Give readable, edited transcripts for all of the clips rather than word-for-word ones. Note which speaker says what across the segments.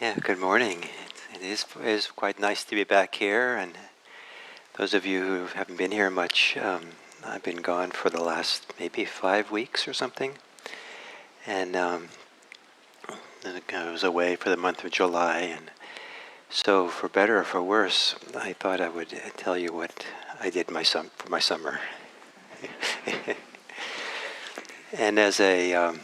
Speaker 1: Yeah, good morning. It is quite nice to be back here, and those of you who haven't been here much, I've been gone for the last maybe 5 weeks or something, and I was away for the month of July, and so for better or for worse, I thought I would tell you what I did for my summer. And as a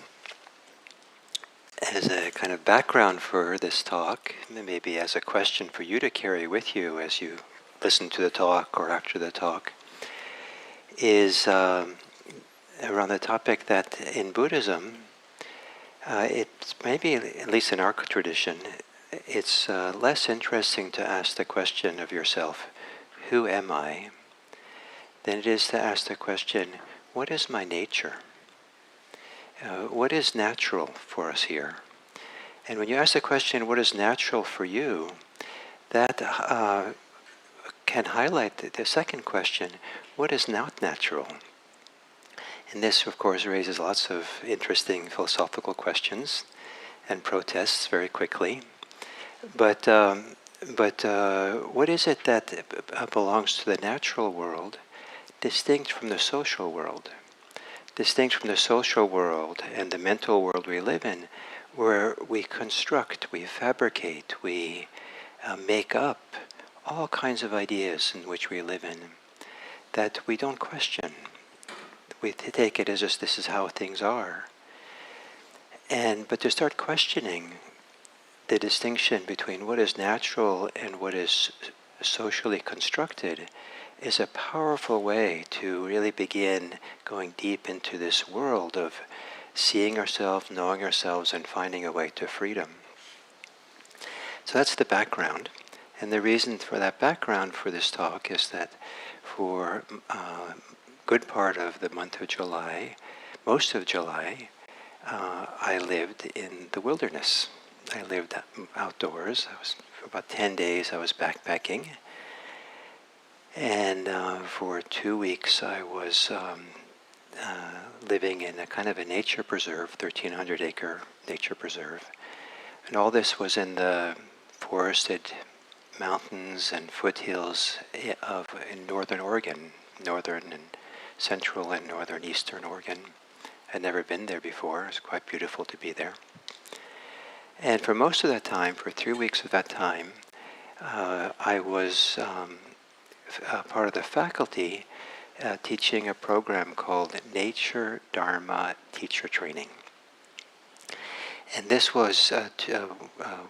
Speaker 1: kind of background for this talk, maybe as a question for you to carry with you as you listen to the talk or after the talk, is around the topic that in Buddhism, it's maybe, at least in our tradition, it's less interesting to ask the question of yourself, who am I, than it is to ask the question, what is my nature? What is natural for us here? And when you ask the question, what is natural for you, that can highlight the second question, what is not natural? And this, of course, raises lots of interesting philosophical questions and protests very quickly. But what is it that belongs to the natural world, distinct from the social world? Distinct from the social world and the mental world we live in, where we construct, we fabricate, we make up all kinds of ideas in which we live in that we don't question. We take it as just this is how things are. But to start questioning the distinction between what is natural and what is socially constructed is a powerful way to really begin going deep into this world of seeing ourselves, knowing ourselves, and finding a way to freedom. So that's the background. And the reason for that background for this talk is that for a good part of the month of July, most of July, I lived in the wilderness. I lived outdoors. For about 10 days I was backpacking. And for 2 weeks I was living in a kind of a nature preserve, 1,300-acre nature preserve. And all this was in the forested mountains and foothills in northern Oregon, northern and central and northern eastern Oregon. I'd never been there before. It was quite beautiful to be there. And for most of that time, for 3 weeks of that time, I was part of the faculty teaching a program called Nature Dharma Teacher Training. And this was,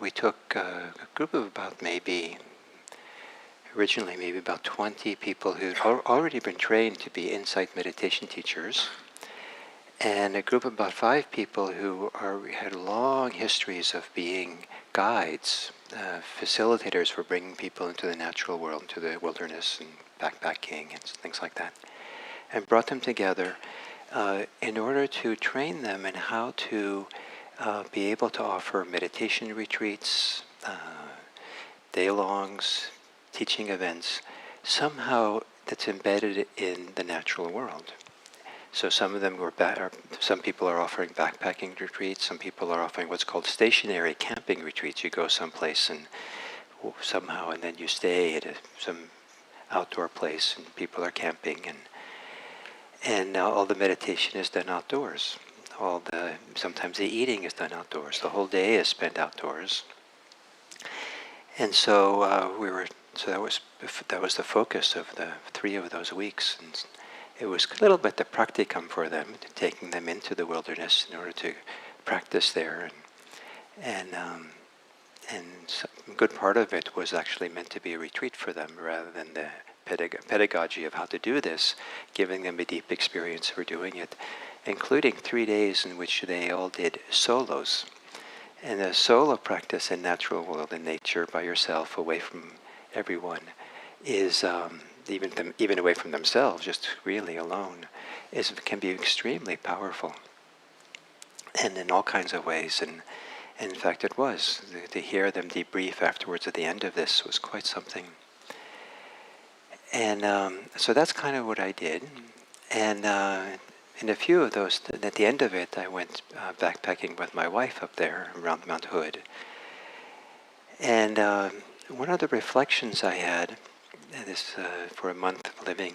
Speaker 1: we took a group of originally maybe about 20 people who'd already been trained to be insight meditation teachers, and a group of about 5 people who had long histories of being guides, facilitators for bringing people into the natural world, into the wilderness and backpacking and things like that, and brought them together in order to train them in how to be able to offer meditation retreats, day-longs, teaching events, somehow that's embedded in the natural world. So some of them some people are offering backpacking retreats, some people are offering what's called stationary camping retreats. You go someplace and then you stay at some outdoor place and people are camping, and all the meditation is done outdoors. Sometimes the eating is done outdoors. The whole day is spent outdoors. And so that was the focus of the 3 of those weeks. And it was a little bit the practicum for them, taking them into the wilderness in order to practice there. And a good part of it was actually meant to be a retreat for them rather than the pedagogy of how to do this, giving them a deep experience for doing it, including 3 days in which they all did solos. And a solo practice in natural world and nature by yourself, away from everyone, is even away from themselves, just really alone, can be extremely powerful, and in all kinds of ways. And in fact, it was to hear them debrief afterwards at the end of this was quite something. And so that's kind of what I did. And in a few of those, at the end of it, I went backpacking with my wife up there around Mount Hood. And one of the reflections I had, this for a month of living,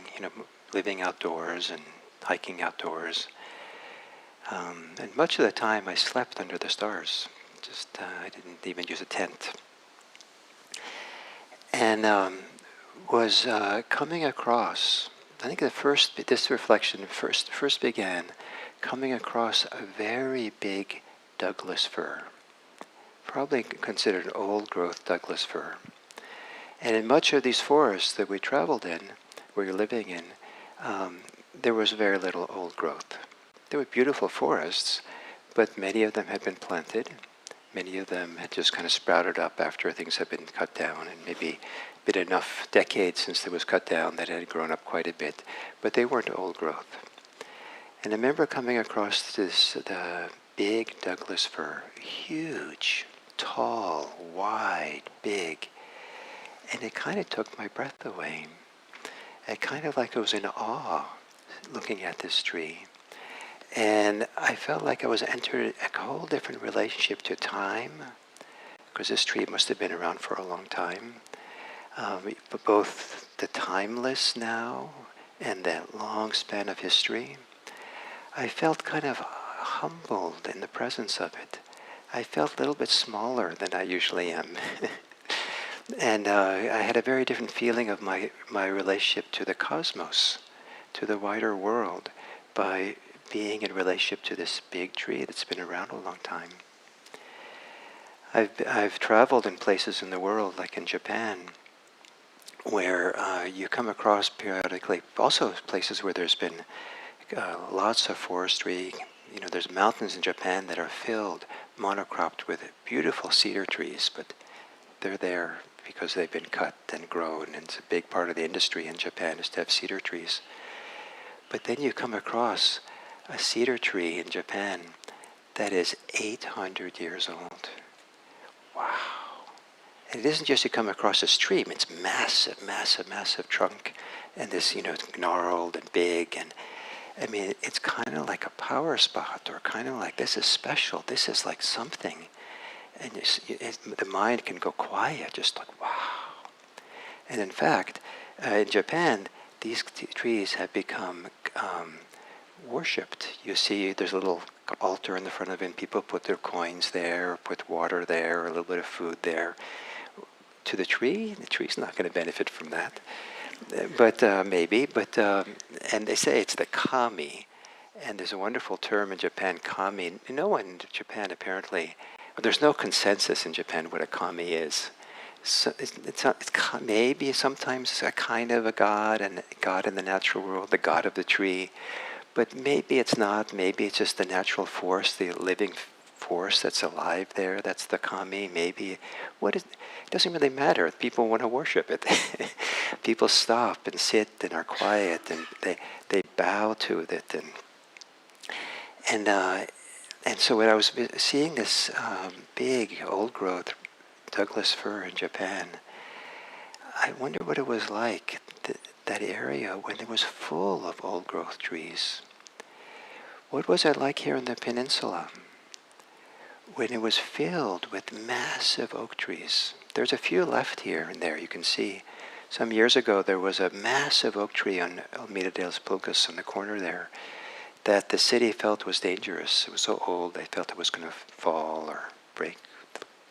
Speaker 1: living outdoors and hiking outdoors, and much of the time I slept under the stars. Just I didn't even use a tent, and was coming across. I think this reflection first began coming across a very big Douglas fir, probably considered an old growth Douglas fir. And in much of these forests that we traveled in, we were living in, there was very little old growth. There were beautiful forests, but many of them had been planted. Many of them had just kind of sprouted up after things had been cut down, and maybe been enough decades since it was cut down that it had grown up quite a bit, but they weren't old growth. And I remember coming across the big Douglas fir, huge, tall, wide, big, and it kind of took my breath away. I kind of like I was in awe looking at this tree. And I felt like I was entered a whole different relationship to time, because this tree must have been around for a long time. But both the timeless now and that long span of history. I felt kind of humbled in the presence of it. I felt a little bit smaller than I usually am. And I had a very different feeling of my relationship to the cosmos, to the wider world, by being in relationship to this big tree that's been around a long time. I've traveled in places in the world, like in Japan, where you come across periodically, also places where there's been lots of forestry. There's mountains in Japan that are filled, monocropped with beautiful cedar trees, but they're there because they've been cut and grown, and it's a big part of the industry in Japan is to have cedar trees. But then you come across a cedar tree in Japan that is 800 years old. Wow. And it isn't just you come across a stream, it's massive, massive, massive trunk, and this, gnarled and big, and I mean, it's kind of like a power spot, or kind of like, this is special, this is like something. And the mind can go quiet, just like, wow. And in fact, in Japan, these trees have become worshipped. You see, there's a little altar in the front of it, and people put their coins there, or put water there, or a little bit of food there. To the tree's not going to benefit from that. But maybe, and they say it's the kami. And there's a wonderful term in Japan, kami. No one in Japan apparently, there's no consensus in Japan what a kami is. So it's maybe sometimes a kind of a god, and God in the natural world, the god of the tree. But maybe it's not. Maybe it's just the natural force, the living force that's alive there. That's the kami. Maybe it doesn't really matter. People want to worship it. People stop and sit and are quiet, and they bow to it, and so when I was seeing this big old growth Douglas fir in Japan, I wonder what it was like, that area when it was full of old growth trees. What was it like here in the peninsula when it was filled with massive oak trees? There's a few left here and there, you can see. Some years ago there was a massive oak tree on Alameda de los Pulgas on the corner there that the city felt was dangerous. It was so old they felt it was going to fall or break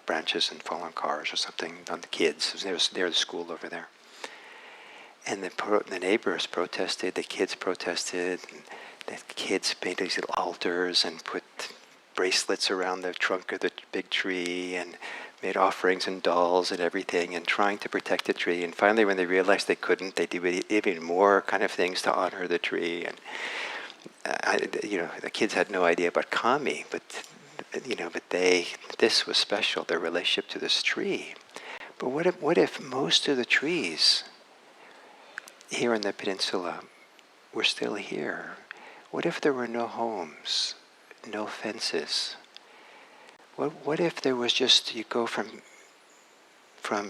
Speaker 1: branches and fall on cars or something, on the kids. It was near the school over there. And the neighbors protested, the kids protested, and the kids painted these little altars and put bracelets around the trunk of the big tree and made offerings and dolls and everything, and trying to protect the tree. And finally, when they realized they couldn't, they did even more kind of things to honor the tree. And the kids had no idea about kami, but this was special, their relationship to this tree. But what if most of the trees here in the peninsula were still here? What if there were no homes, no fences? What if there was just, you go from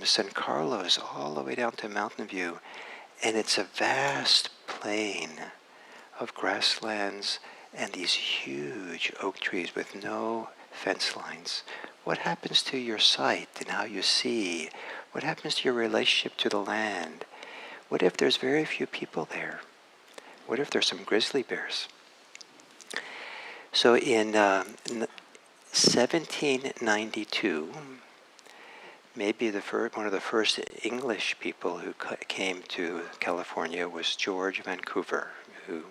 Speaker 1: San Carlos all the way down to Mountain View, and it's a vast plain of grasslands and these huge oak trees with no fence lines? what happens to your sight and how you see? What happens to your relationship to the land? What if there's very few people there? What if there's some grizzly bears? So in 1792, maybe one of the first English people who came to California was George Vancouver, who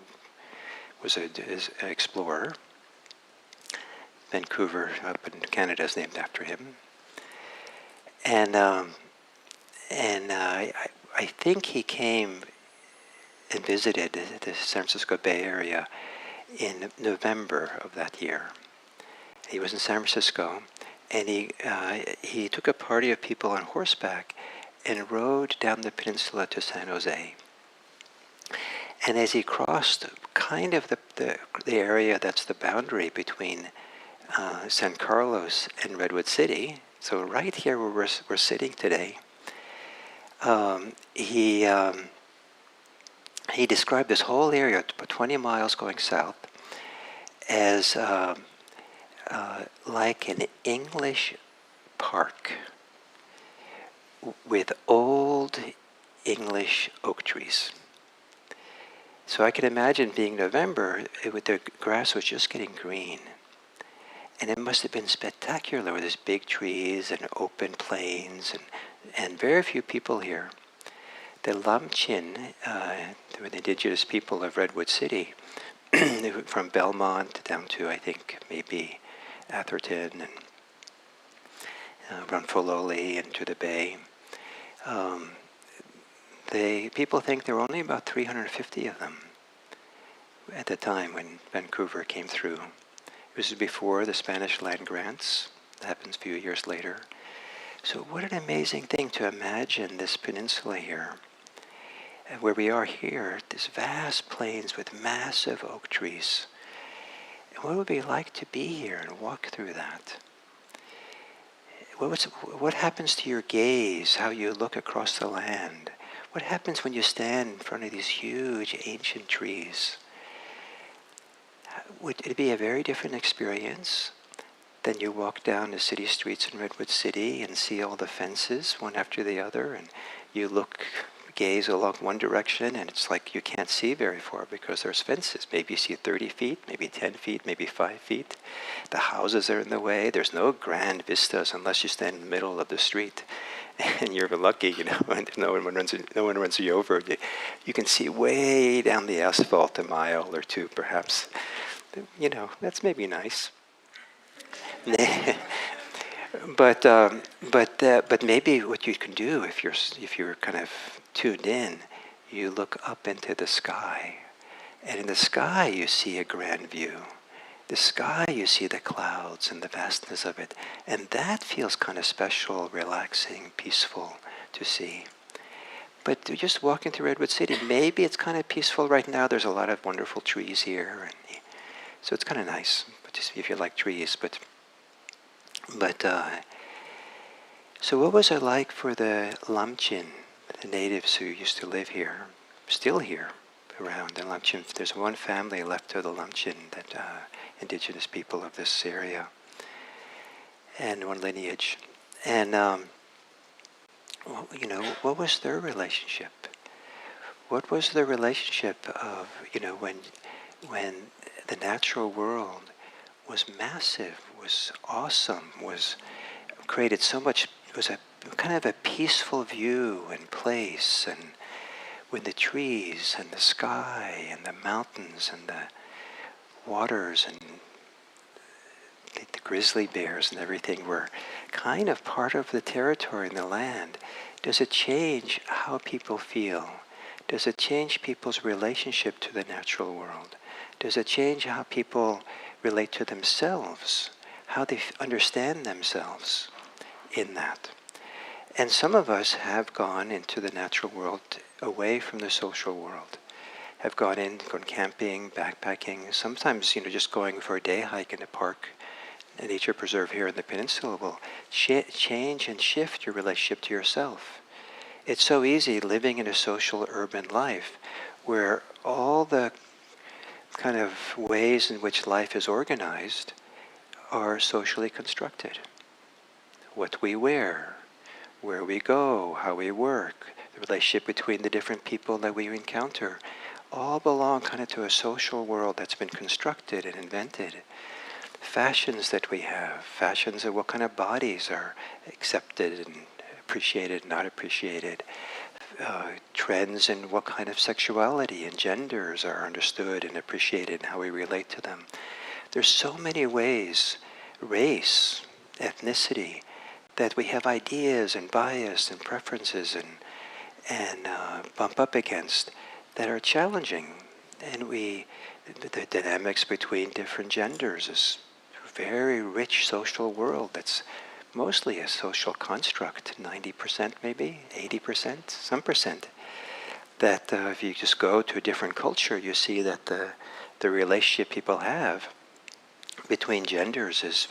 Speaker 1: was an explorer. Vancouver up in Canada is named after him. And I think he came and visited the San Francisco Bay Area in November of that year. He was in San Francisco, and he took a party of people on horseback and rode down the peninsula to San Jose. And as he crossed kind of the area that's the boundary between San Carlos and Redwood City, so right here where we're sitting today, he described this whole area, about 20 miles going south, as like an English park with old English oak trees. So I can imagine being November, the grass was just getting green. And it must have been spectacular with these big trees and open plains and very few people here. The Lamchin, the indigenous people of Redwood City, from Belmont down to, I think, maybe Atherton and Runfololi and to the bay. People think there were only about 350 of them at the time when Vancouver came through. This is before the Spanish land grants. That happens a few years later. So what an amazing thing to imagine this peninsula here, where we are here, this vast plains with massive oak trees. And what would it be like to be here and walk through that? What happens to your gaze, how you look across the land? What happens when you stand in front of these huge ancient trees? Would it be a very different experience than you walk down the city streets in Redwood City and see all the fences one after the other, and you gaze along one direction and it's like you can't see very far because there's fences. Maybe you see 30 feet, maybe 10 feet, maybe 5 feet. The houses are in the way. There's no grand vistas unless you stand in the middle of the street. And you're lucky, and no one runs you over. You can see way down the asphalt a mile or two, perhaps. That's maybe nice. But maybe what you can do if you're kind of tuned in, you look up into the sky, and in the sky you see a grand view. The sky, you see the clouds and the vastness of it. And that feels kind of special, relaxing, peaceful to see. But just walking through Redwood City, maybe it's kind of peaceful right now. There's a lot of wonderful trees here. And so it's kind of nice, but just if you like trees. So what was it like for the Lamchin, the natives who used to live here, still here around the Lamchin? There's one family left of the Lamchin, that indigenous people of this area, and one lineage. And what was their relationship? What was the relationship of when the natural world was massive, was awesome, was created so much, was a kind of a peaceful view and place, and with the trees and the sky and the mountains and the waters and the grizzly bears and everything were kind of part of the territory and the land. Does it change how people feel? Does it change people's relationship to the natural world? Does it change how people relate to themselves? How they understand themselves in that? And some of us have gone into the natural world away from the social world. Have gone camping, backpacking, sometimes just going for a day hike in a park, a nature preserve here in the peninsula will change and shift your relationship to yourself. It's so easy living in a social urban life where all the kind of ways in which life is organized are socially constructed. what we wear, where we go, how we work, the relationship between the different people that we encounter, all belong kind of to a social world that's been constructed and invented. Fashions that we have, fashions of what kind of bodies are accepted and appreciated, not appreciated, trends in what kind of sexuality and genders are understood and appreciated and how we relate to them. There's so many ways, race, ethnicity, that we have ideas and bias and preferences and bump up against that are challenging. And the dynamics between different genders is a very rich social world that's mostly a social construct, 90% maybe, 80%, some percent. That if you just go to a different culture, you see that the relationship people have between genders is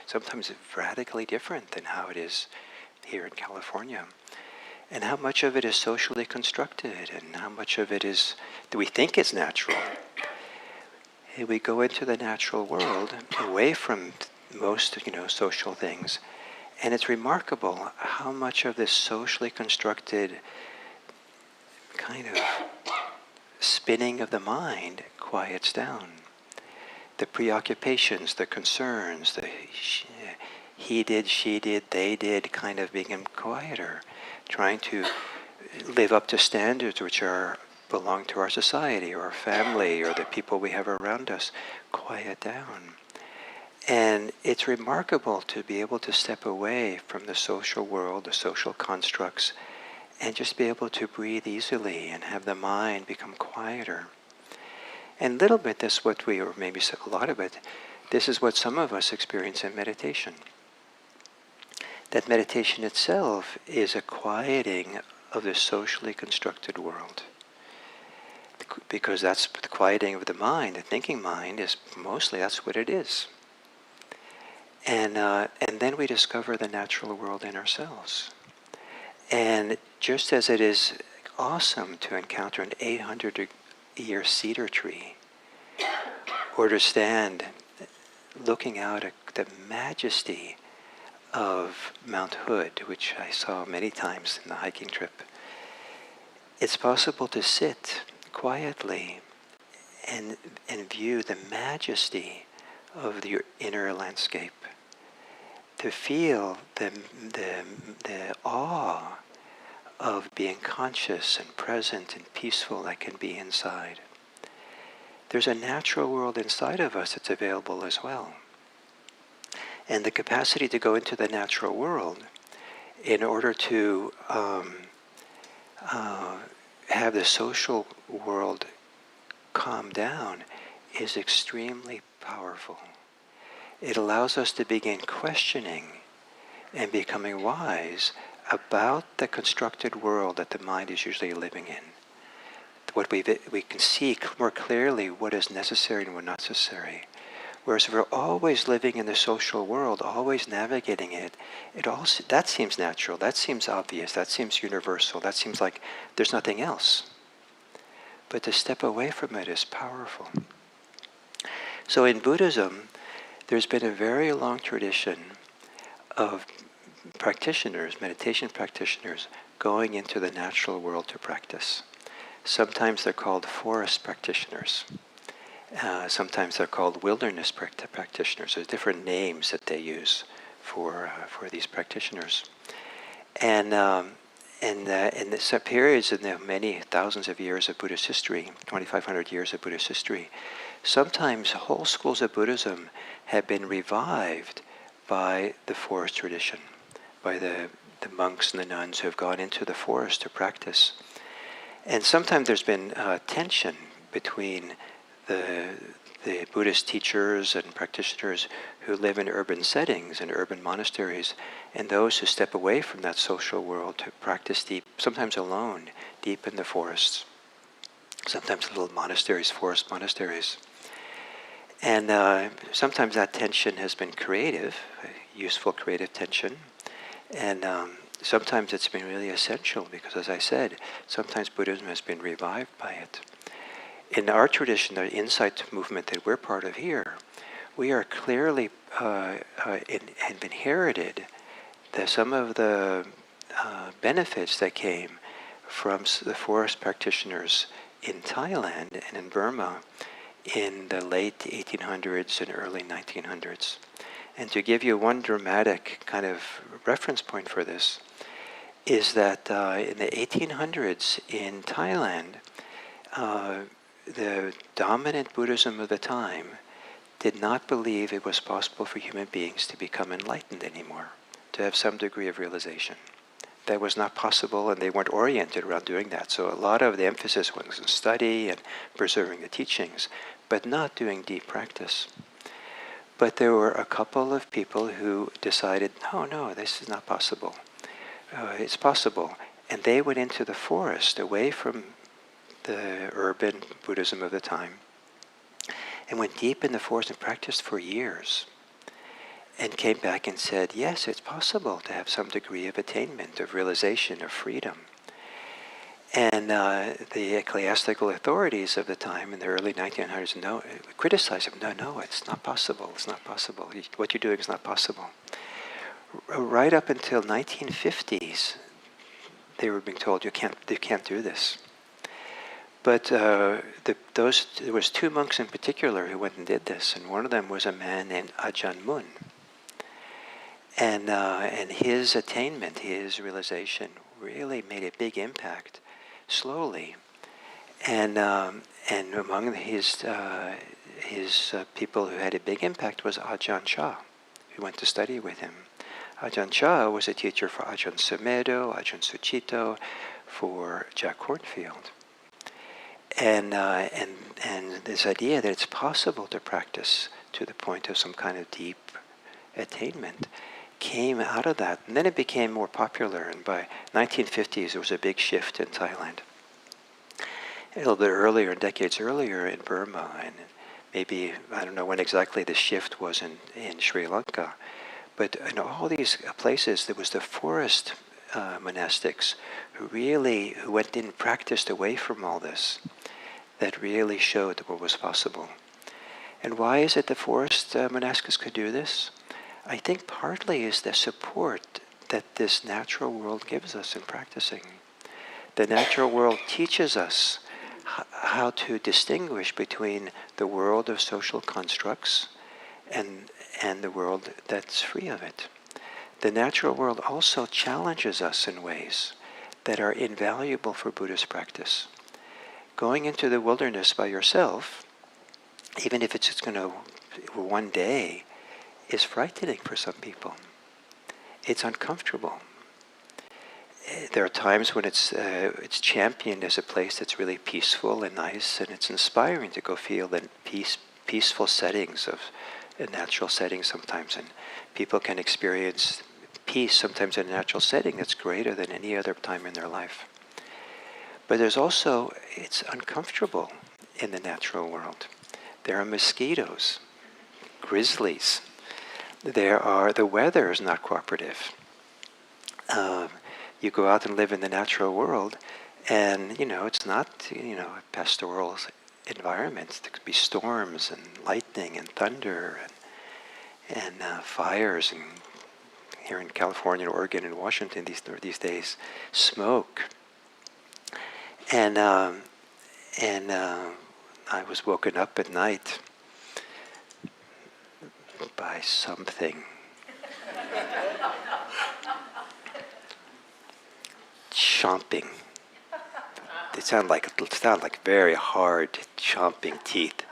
Speaker 1: sometimes radically different than how it is here in California. And how much of it is socially constructed and how much of it is, do we think is natural? We go into the natural world away from most, social things. And it's remarkable how much of this socially constructed kind of spinning of the mind quiets down. The preoccupations, the concerns, the he did, she did, they did kind of become quieter, trying to live up to standards which belong to our society or our family or the people we have around us, quiet down. And it's remarkable to be able to step away from the social world, the social constructs, and just be able to breathe easily and have the mind become quieter. And a little bit, that's what or maybe a lot of it, this is what some of us experience in meditation. That meditation itself is a quieting of the socially constructed world. Because that's the quieting of the mind, the thinking mind is mostly, that's what it is. And then we discover the natural world in ourselves. And just as it is awesome to encounter an 800-year cedar tree, or to stand looking out at the majesty of Mount Hood, which I saw many times in the hiking trip, it's possible to sit quietly and view the majesty of the inner landscape, to feel the awe of being conscious and present and peaceful that can be inside. There's a natural world inside of us that's available as well. And the capacity to go into the natural world in order to have the social world calm down is extremely powerful. It allows us to begin questioning and becoming wise about the constructed world that the mind is usually living in. What we can see more clearly what is necessary and what not necessary. Whereas if we're always living in the social world, always navigating it, that seems natural, that seems obvious, that seems universal, that seems like there's nothing else. But to step away from it is powerful. So in Buddhism, there's been a very long tradition of practitioners, meditation practitioners, going into the natural world to practice. Sometimes they're called forest practitioners. Sometimes they're called wilderness practitioners. There's different names that they use for these practitioners. And in the periods in the many thousands of years of Buddhist history, 2,500 years of Buddhist history, sometimes whole schools of Buddhism have been revived by the forest tradition, by the monks and the nuns who have gone into the forest to practice. And sometimes there's been tension between the Buddhist teachers and practitioners who live in urban settings, in urban monasteries, and those who step away from that social world to practice deep, sometimes alone, deep in the forests. Sometimes little monasteries, forest monasteries. And sometimes that tension has been creative, useful creative tension, and sometimes it's been really essential because, as I said, sometimes Buddhism has been revived by it. In our tradition, the insight movement that we're part of here, we are clearly have inherited some of the benefits that came from the forest practitioners in Thailand and in Burma in the late 1800s and early 1900s. And to give you one dramatic kind of reference point for this, is that in the 1800s in Thailand, the dominant Buddhism of the time did not believe it was possible for human beings to become enlightened anymore, to have some degree of realization. That was not possible, and they weren't oriented around doing that. So a lot of the emphasis was on study and preserving the teachings, but not doing deep practice. But there were a couple of people who decided, no, this is not possible. It's possible. And they went into the forest, away from the urban Buddhism of the time, and went deep in the forest and practiced for years. And came back and said, yes, it's possible to have some degree of attainment, of realization, of freedom. And the ecclesiastical authorities of the time in the early 1900s criticized him. No, it's not possible. It's not possible. What you're doing is not possible. Right up until 1950s, they were being told, you can't do this. But there was two monks in particular who went and did this, and one of them was a man named Ajahn Mun. And his attainment, his realization, really made a big impact, slowly. And among his people who had a big impact was Ajahn Chah, who went to study with him. Ajahn Chah was a teacher for Ajahn Sumedho, Ajahn Sucitto, for Jack Kornfield. And this idea that it's possible to practice to the point of some kind of deep attainment came out of that. And then it became more popular, and by 1950s there was a big shift in Thailand. A little bit earlier, decades earlier in Burma, and maybe, I don't know when exactly the shift was in Sri Lanka, but in all these places there was the forest monastics who went in and practiced away from all this, that really showed what was possible. And why is it the forest monastics could do this? I think partly is the support that this natural world gives us in practicing. The natural world teaches us how to distinguish between the world of social constructs and the world that's free of it. The natural world also challenges us in ways that are invaluable for Buddhist practice. Going into the wilderness by yourself, even if it's just going to one day, is frightening for some people. It's uncomfortable. There are times when it's championed as a place that's really peaceful and nice, and it's inspiring to go feel the peaceful settings of natural settings sometimes, and people can experience peace sometimes in a natural setting that's greater than any other time in their life. But there's also, it's uncomfortable in the natural world. There are mosquitoes, grizzlies. The weather is not cooperative. You go out and live in the natural world, and it's not a pastoral environment. There could be storms and lightning and thunder and fires, and here in California, and Oregon, and Washington these days, smoke. And I was woken up at night by something chomping. It sounded like very hard chomping teeth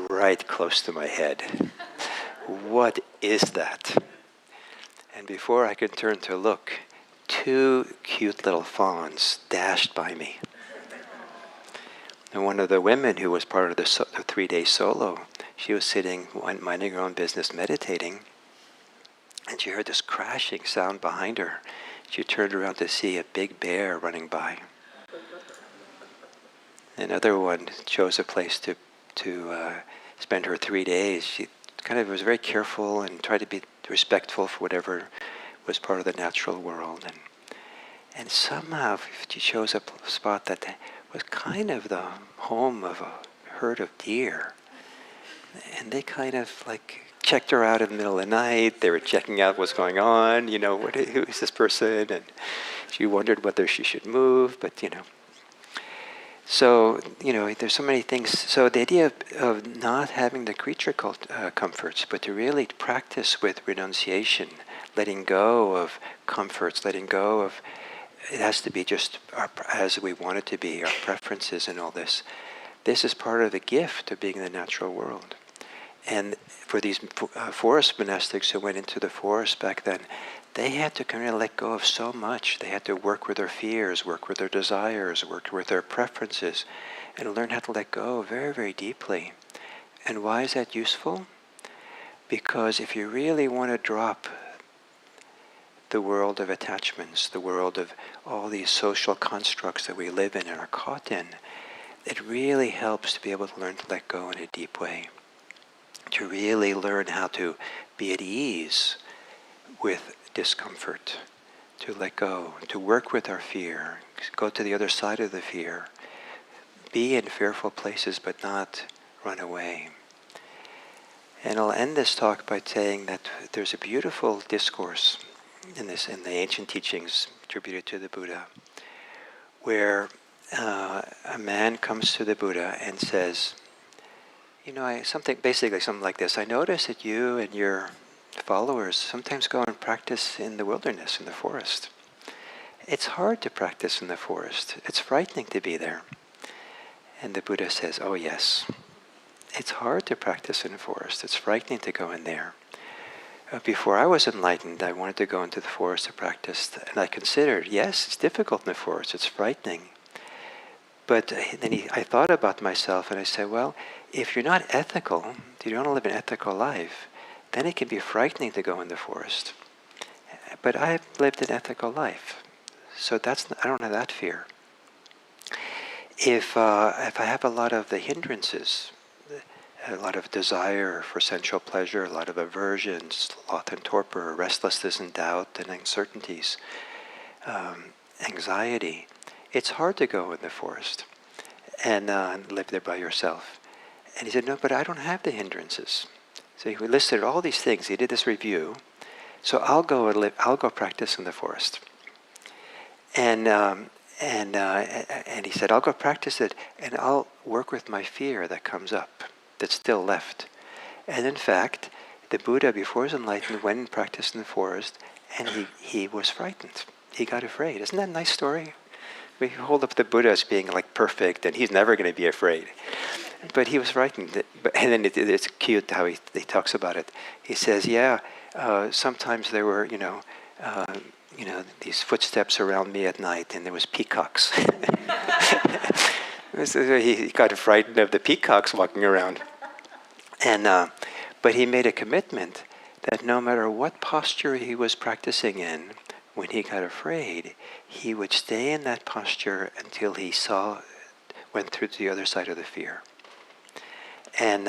Speaker 1: right close to my head. What is that? And before I could turn to look, two cute little fawns dashed by me. And one of the women who was part of the 3-day solo, she was sitting, minding her own business, meditating, and she heard this crashing sound behind her. She turned around to see a big bear running by. Another one chose a place to spend her 3 days. She kind of was very careful and tried to be respectful for whatever was part of the natural world. And somehow she chose a spot that was kind of the home of a herd of deer. And they kind of checked her out in the middle of the night. They were checking out what's going on. Who is this person? And she wondered whether she should move, but. So, there's so many things. So the idea of not having the creature comforts, but to really practice with renunciation, letting go of comforts, letting go of, it has to be just as we want it to be, our preferences and all this. This is part of the gift of being in the natural world. And for these forest monastics who went into the forest back then, they had to kind of let go of so much. They had to work with their fears, work with their desires, work with their preferences, and learn how to let go very, very deeply. And why is that useful? Because if you really want to drop the world of attachments, the world of all these social constructs that we live in and are caught in, it really helps to be able to learn to let go in a deep way. To really learn how to be at ease with discomfort, to let go, to work with our fear, go to the other side of the fear, be in fearful places but not run away. And I'll end this talk by saying that there's a beautiful discourse in the ancient teachings attributed to the Buddha, where a man comes to the Buddha and says, something like this. I notice that you and your followers sometimes go and practice in the wilderness, in the forest. It's hard to practice in the forest. It's frightening to be there. And the Buddha says, oh yes, it's hard to practice in the forest. It's frightening to go in there. Before I was enlightened, I wanted to go into the forest to practice, and I considered, yes, it's difficult in the forest, it's frightening. But then I thought about myself and I said, well, if you're not ethical, if you don't live an ethical life, then it can be frightening to go in the forest. But I've lived an ethical life, so I don't have that fear. If I have a lot of the hindrances, a lot of desire for sensual pleasure, a lot of aversion, sloth and torpor, restlessness and doubt and uncertainties, anxiety, it's hard to go in the forest and live there by yourself. And he said, no, but I don't have the hindrances. So he listed all these things. He did this review. So I'll go practice in the forest. And he said, I'll go practice it, and I'll work with my fear that comes up, that's still left. And in fact, the Buddha, before he was enlightened, went and practiced in the forest, and he was frightened. He got afraid. Isn't that a nice story? We hold up the Buddha as being like perfect, and he's never going to be afraid. But he was frightened. And then it's cute how he talks about it. He says, sometimes there were, these footsteps around me at night, and there was peacocks. So he got frightened of the peacocks walking around. And but he made a commitment that no matter what posture he was practicing in, when he got afraid, he would stay in that posture until he went through to the other side of the fear. And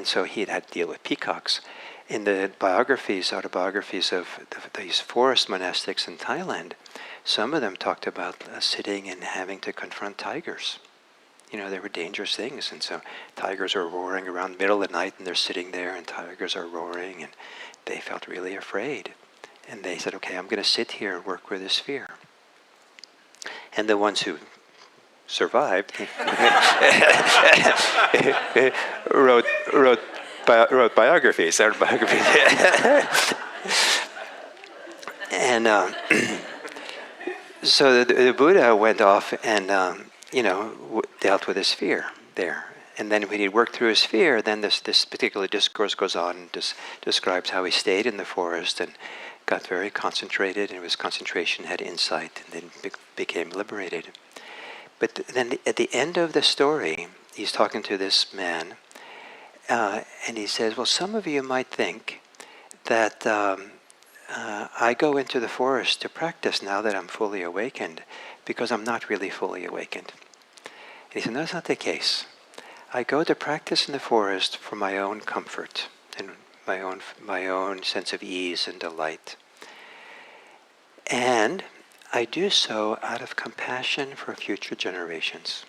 Speaker 1: so he had to deal with peacocks. In the autobiographies of these forest monastics in Thailand, some of them talked about sitting and having to confront tigers. They were dangerous things, and so tigers are roaring around the middle of the night, and they're sitting there, and tigers are roaring, and they felt really afraid. And they said, okay, I'm going to sit here and work with this fear. And the ones who survived wrote biographies. And so the Buddha went off and dealt with his fear there. And then when he worked through his fear, then this particular discourse goes on and describes how he stayed in the forest and got very concentrated, and his concentration had insight, and then became liberated. But then at the end of the story, he's talking to this man, and he says, well, some of you might think that I go into the forest to practice now that I'm fully awakened, because I'm not really fully awakened. And he said, no, that's not the case. I go to practice in the forest for my own comfort and my own sense of ease and delight. And I do so out of compassion for future generations.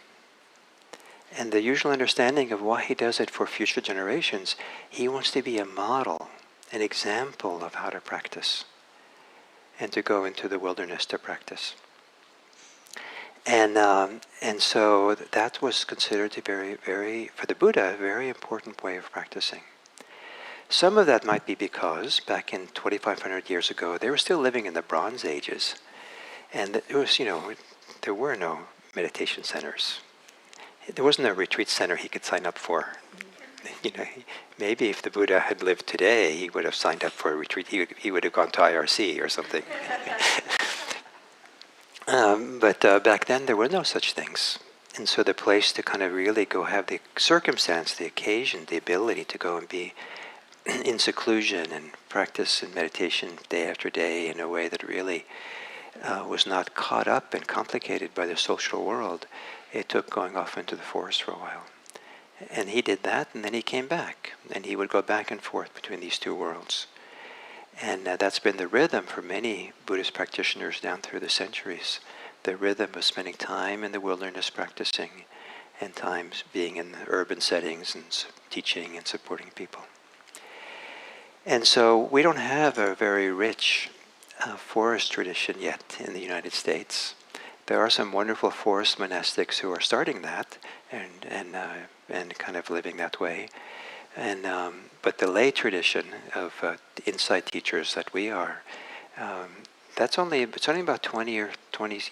Speaker 1: And the usual understanding of why he does it for future generations, he wants to be a model, an example of how to practice, and to go into the wilderness to practice. And so that was considered to be very, for the Buddha, a very important way of practicing. Some of that might be because back in 2,500 years ago, they were still living in the Bronze Ages. And it was, there were no meditation centers. There wasn't a retreat center he could sign up for. Maybe if the Buddha had lived today, he would have signed up for a retreat. He would have gone to IRC or something. But back then, there were no such things. And so the place to kind of really go have the circumstance, the occasion, the ability to go and be in seclusion and practice in meditation day after day in a way that really was not caught up and complicated by the social world, it took going off into the forest for a while. And he did that, and then he came back. And he would go back and forth between these two worlds. And that's been the rhythm for many Buddhist practitioners down through the centuries. The rhythm of spending time in the wilderness practicing and times being in the urban settings and teaching and supporting people. And so we don't have a very rich forest tradition yet in the United States. There are some wonderful forest monastics who are starting that and kind of living that way. And but the lay tradition of insight teachers that we are, it's only about 20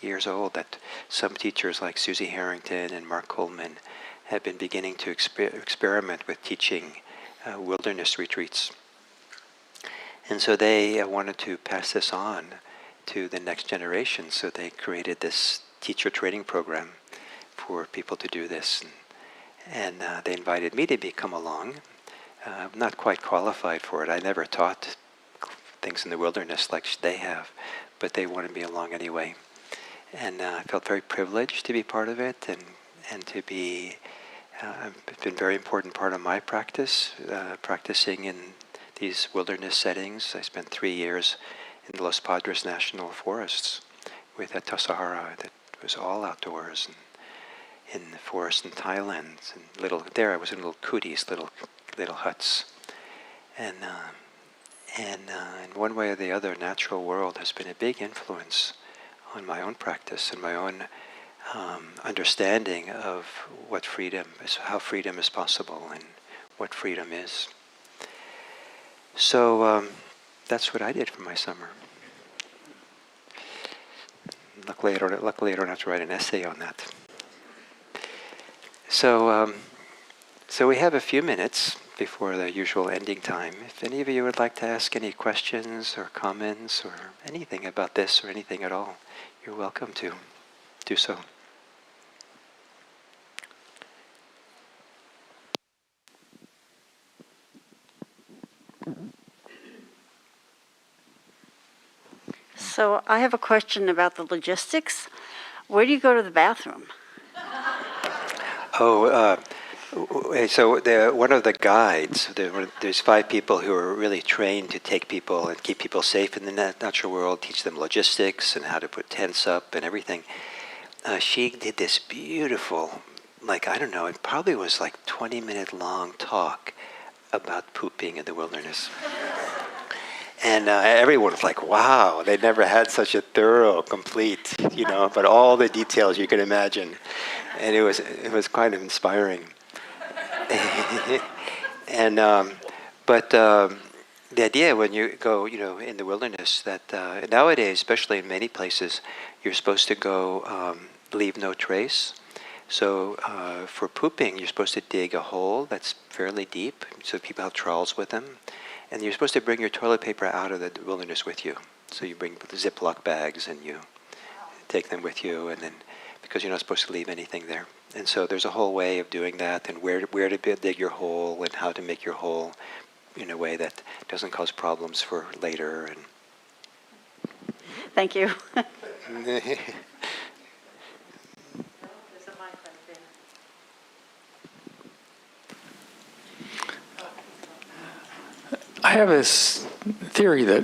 Speaker 1: years old that some teachers like Susie Harrington and Mark Coleman have been beginning to experiment with teaching wilderness retreats. And so they wanted to pass this on to the next generation, so they created this teacher training program for people to do this. And they invited me to come along. I'm not quite qualified for it. I never taught things in the wilderness like they have, but they wanted me along anyway. And I felt very privileged to be part of it, and to be, it's been a very important part of my practice, practicing in these wilderness settings. I spent 3 years in the Los Padres National Forests with a Tassajara that was all outdoors, and in the forest in Thailand, and there I was in little kutis, little huts, and in one way or the other, natural world has been a big influence on my own practice and my own understanding of what freedom is, how freedom is possible, and what freedom is. So that's what I did for my summer. Luckily, I don't have to write an essay on that. So we have a few minutes before the usual ending time. If any of you would like to ask any questions or comments or anything about this or anything at all, you're welcome to do so.
Speaker 2: So I have a question about the logistics. Where do you go to the bathroom?
Speaker 1: So one of the guides, there's 5 people who are really trained to take people and keep people safe in the natural world, teach them logistics and how to put tents up and everything. She did this beautiful, it probably was 20-minute long talk about pooping in the wilderness. And everyone was like, wow, they never had such a thorough, complete, but all the details you can imagine. And it was kind of inspiring. And but the idea when you go, in the wilderness, that nowadays, especially in many places, you're supposed to go leave no trace. So for pooping, you're supposed to dig a hole that's fairly deep, so people have trowels with them. And you're supposed to bring your toilet paper out of the wilderness with you. So you bring the Ziploc bags and you take them with you, and then because you're not supposed to leave anything there. And so there's a whole way of doing that, and where to dig your hole and how to make your hole in a way that doesn't cause problems for later. And
Speaker 2: Thank you.
Speaker 3: I have this theory that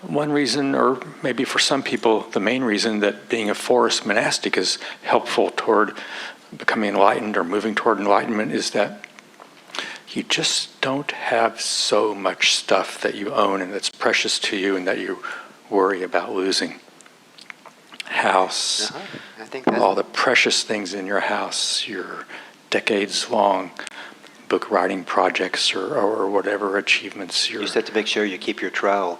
Speaker 3: one reason, or maybe for some people the main reason, that being a forest monastic is helpful toward becoming enlightened or moving toward enlightenment is that you just don't have so much stuff that you own and that's precious to you and that you worry about losing. House,
Speaker 1: I think that,
Speaker 3: all the precious things in your house, your decades-long book writing projects or whatever achievements
Speaker 1: you just have to make sure you keep your trowel.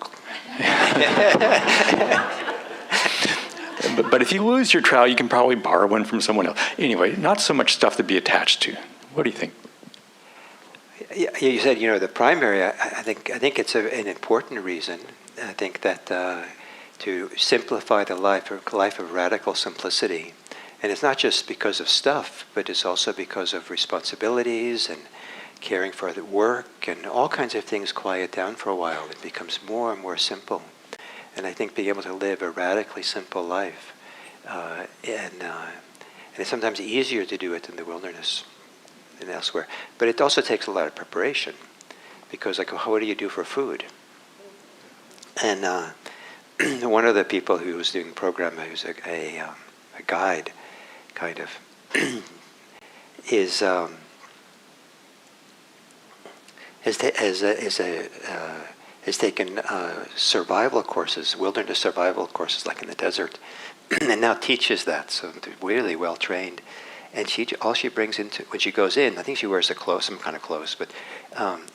Speaker 3: But if you lose your trowel, you can probably borrow one from someone else. Anyway, not so much stuff to be attached to. What do you think?
Speaker 1: Yeah, you said, the primary, I think it's an important reason. I think that to simplify the life of radical simplicity. And it's not just because of stuff, but it's also because of responsibilities and caring for the work and all kinds of things quiet down for a while. It becomes more and more simple. And I think being able to live a radically simple life, and it's sometimes easier to do it in the wilderness than elsewhere. But it also takes a lot of preparation, because what do you do for food? And one of the people who was doing the program, who's a guide, kind of, has taken survival courses, wilderness survival courses, like in the desert, and now teaches that. So they're really well trained. And all she brings into when she goes in, I think she wears some kind of clothes, but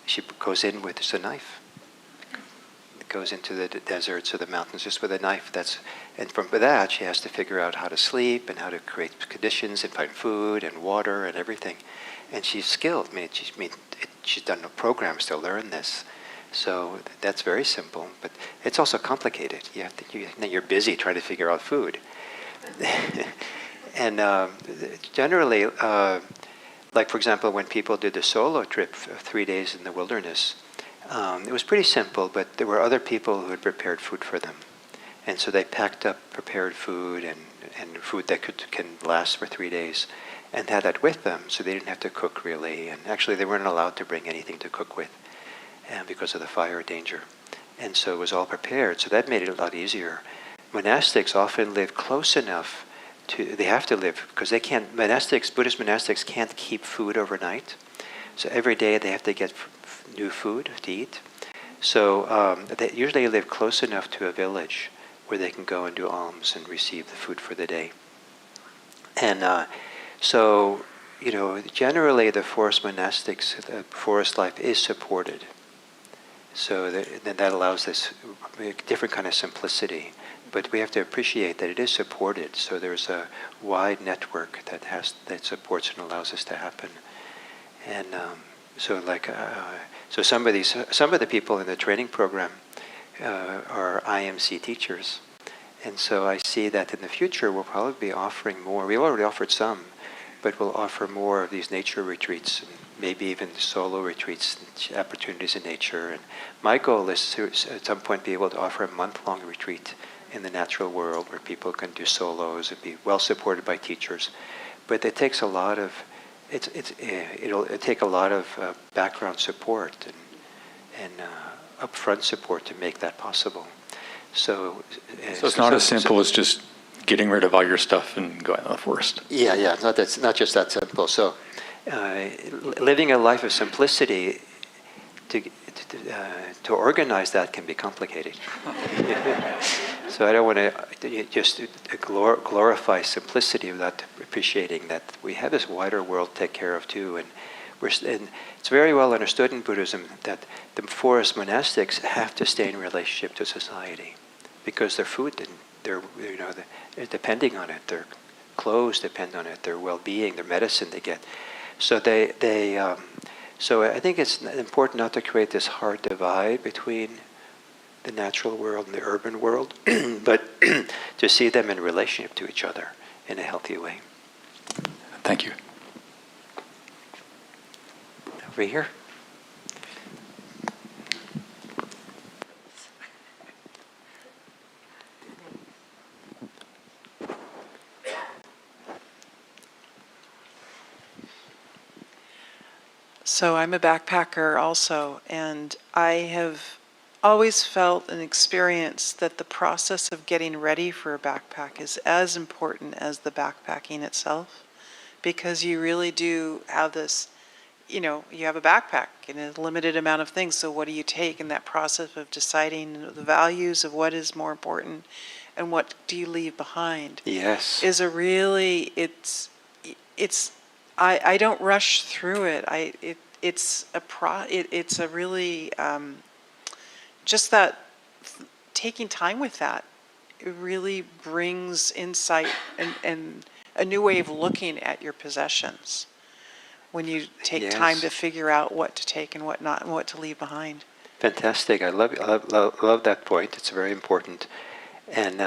Speaker 1: she goes in with just a knife. Goes into the deserts or the mountains just with a knife. And from that she has to figure out how to sleep and how to create conditions and find food and water and everything. And she's skilled. She's done programs to learn this. So that's very simple, but it's also complicated. You're busy trying to figure out food. And generally, like for example, when people did the solo trip of 3 days in the wilderness, it was pretty simple, but there were other people who had prepared food for them. And so they packed up prepared food and food that can last for 3 days and had that with them, so they didn't have to cook really. And actually they weren't allowed to bring anything to cook with because of the fire danger. And so it was all prepared, so that made it a lot easier. Monastics often live close enough they have to live, because they can't, Buddhist monastics can't keep food overnight. So every day they have to get new food to eat. So they usually live close enough to a village where they can go and do alms and receive the food for the day. And generally the forest monastics, the forest life is supported. So that allows this different kind of simplicity. But we have to appreciate that it is supported. So there's a wide network that supports and allows this to happen. And so some of the people in the training program are IMC teachers. And so I see that in the future we'll probably be offering more. We've already offered some, but we'll offer more of these nature retreats, and maybe even solo retreats, and opportunities in nature. And my goal is to at some point be able to offer a month-long retreat in the natural world where people can do solos and be well supported by teachers. But it takes a lot of it'll take a lot of background support and upfront support to make that possible. So
Speaker 3: it's not as simple as just getting rid of all your stuff and going to the forest.
Speaker 1: Yeah. It's not just that simple. So living a life of simplicity, to organize that can be complicated. So I don't want to just glorify simplicity without appreciating that we have this wider world to take care of too. And it's very well understood in Buddhism that the forest monastics have to stay in relationship to society, because their food, they're depending on it. Their clothes depend on it. Their well-being, their medicine they get. So so I think it's important not to create this hard divide between the natural world and the urban world, but to see them in relationship to each other in a healthy way.
Speaker 3: Thank you.
Speaker 1: Over here.
Speaker 4: So I'm a backpacker also, and I have always felt and experienced that the process of getting ready for a backpack is as important as the backpacking itself, because you really do have this, you have a backpack and a limited amount of things. So what do you take in that process of deciding the values of what is more important and what do you leave behind?
Speaker 1: Yes.
Speaker 4: Is a really, I don't rush through it. It's a really, just that taking time with that, it really brings insight and a new way of looking at your possessions when you take time
Speaker 1: Yes.
Speaker 4: to figure out what to take and what not and what to leave behind.
Speaker 1: Fantastic. I love that point. It's very important. And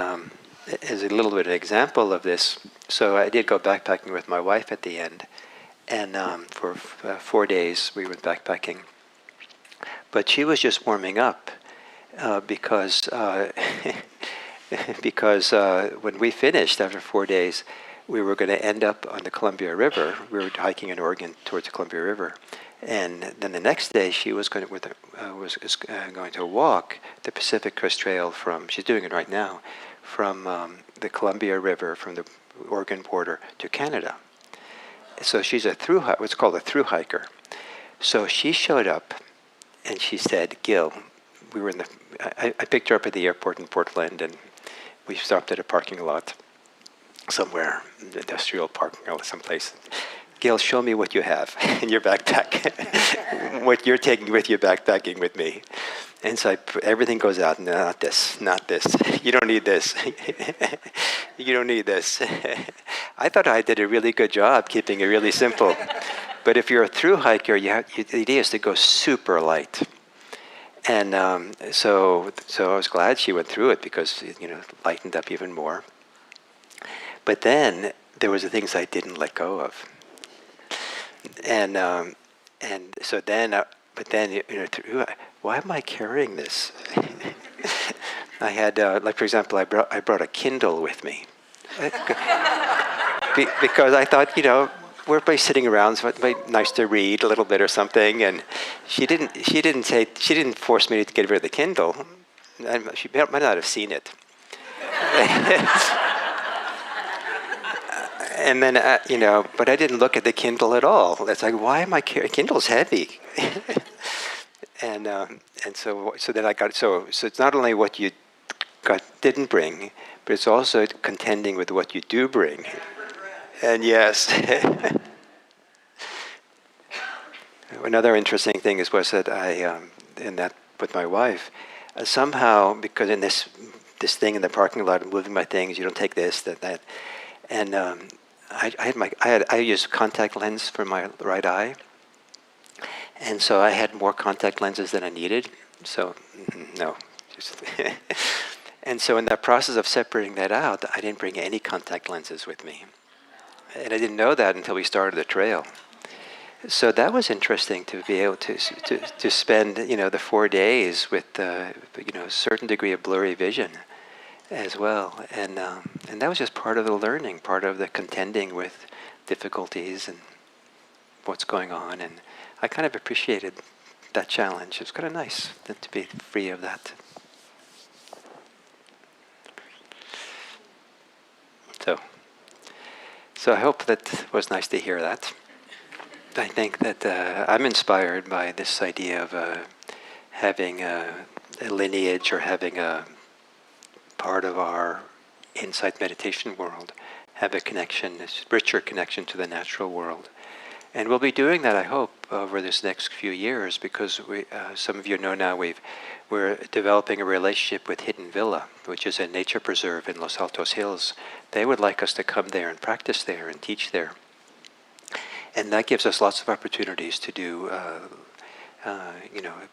Speaker 1: as a little bit of an example of this, so I did go backpacking with my wife at the end. And for 4 days we went backpacking. But she was just warming up because because when we finished after 4 days, we were going to end up on the Columbia River. We were hiking in Oregon towards the Columbia River, and then the next day she was going to going to walk the Pacific Crest Trail from. She's doing it right now, from the Columbia River from the Oregon border to Canada. So she's what's called a through hiker. So she showed up, and she said, "Gil, we were in the." I picked her up at the airport in Portland, and we stopped at a parking lot somewhere, industrial parking lot someplace. "Gil, show me what you have in your backpack, what you're taking with you backpacking with me." And so everything goes out. "No, not this, not this. You don't need this. You don't need this." I thought I did a really good job keeping it really simple. But if you're a through hiker, the idea is to go super light. And so I was glad she went through it because it lightened up even more. But then there was the things I didn't let go of. And so then, why am I carrying this? I had, like for example, I brought a Kindle with me because I thought, we're both sitting around, so it might be nice to read a little bit or something. And she didn't force me to get rid of the Kindle. She might not have seen it. And then, but I didn't look at the Kindle at all. It's like, why am I carrying? Kindle's heavy. And so then I got, so it's not only what you didn't bring, but it's also contending with what you do bring. And yes. Another interesting thing was that in that with my wife, somehow, because in this thing in the parking lot, I'm moving my things, you don't take this, that, and I used contact lens for my right eye, and so I had more contact lenses than I needed. So no, and so in that process of separating that out, I didn't bring any contact lenses with me, and I didn't know that until we started the trail. So that was interesting to be able to spend the 4 days with a certain degree of blurry vision as well, and that was just part of the learning, part of the contending with difficulties and what's going on, and I kind of appreciated that challenge. It was kind of nice to be free of that. So I hope that was nice to hear that. I think that I'm inspired by this idea of having a lineage or having a part of our insight meditation world have a connection, this richer connection to the natural world. And we'll be doing that, I hope, over this next few years, because some of you know now we're developing a relationship with Hidden Villa, which is a nature preserve in Los Altos Hills. They would like us to come there and practice there and teach there. And that gives us lots of opportunities to do,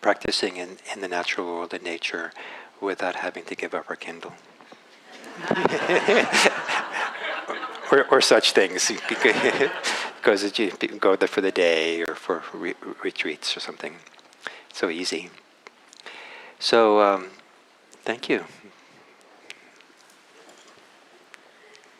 Speaker 1: practicing in the natural world, in nature, without having to give up our Kindle. or such things. Because you can go there for the day or for retreats or something. So easy. So, thank you.